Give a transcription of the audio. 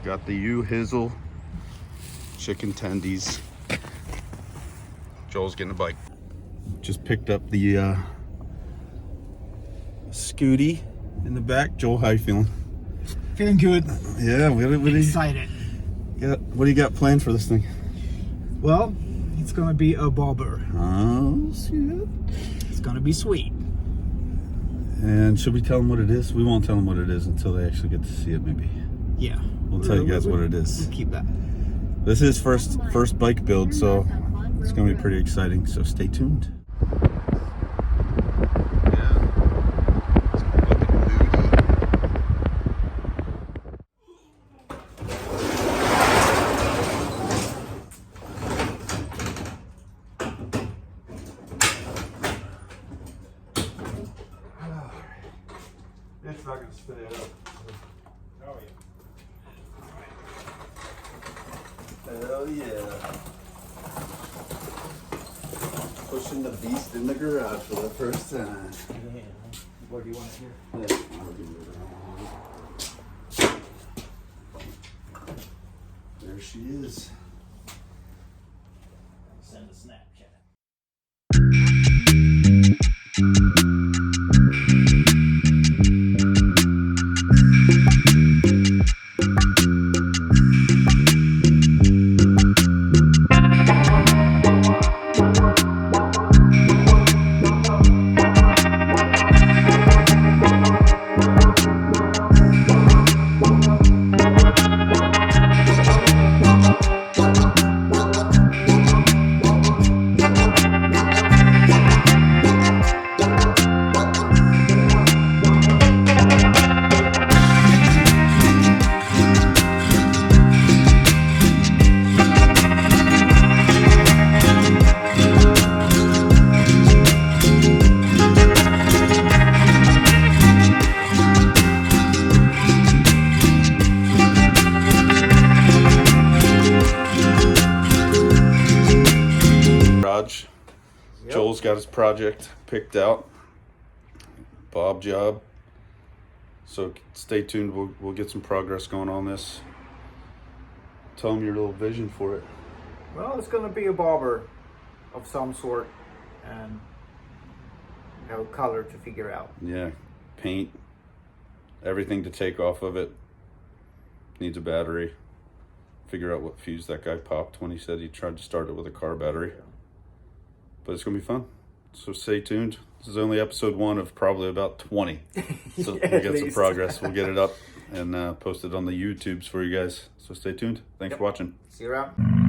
Got the U-Hizzle chicken tendies. Joel's getting a bike. Just picked up the Scooty in the back. Joel, how you feeling? Feeling good. Yeah, what Excited. do you got planned for this thing? Well, it's gonna be a bobber. Oh, shit. It's gonna be sweet. And should we tell them what it is? We won't tell them what it is until they actually get to see it, maybe. Yeah. We'll tell you guys what it is. We'll keep that. This is first bike build, so it's going to be pretty exciting. So stay tuned. It's not going to stay up. Oh yeah. Hell yeah. Pushing the beast in the garage for the first time. Yeah. What do you want to hear? Yeah. There she is. Send a Snapchat. Joel's got his project picked out. Bob job. So stay tuned. We'll get some progress going on this. Tell him your little vision for it. Well, it's gonna be a bobber of some sort, and no color to figure out. Yeah, paint, everything to take off of it. Needs a battery. Figure out what fuse that guy popped when he said he tried to start it with a car battery. But it's gonna be fun. So stay tuned. This is only episode 1 of probably about 20. So Yeah, we'll get some least. progress. We'll get it up and post it on the YouTubes for you guys. So stay tuned. Thanks for watching. See you around.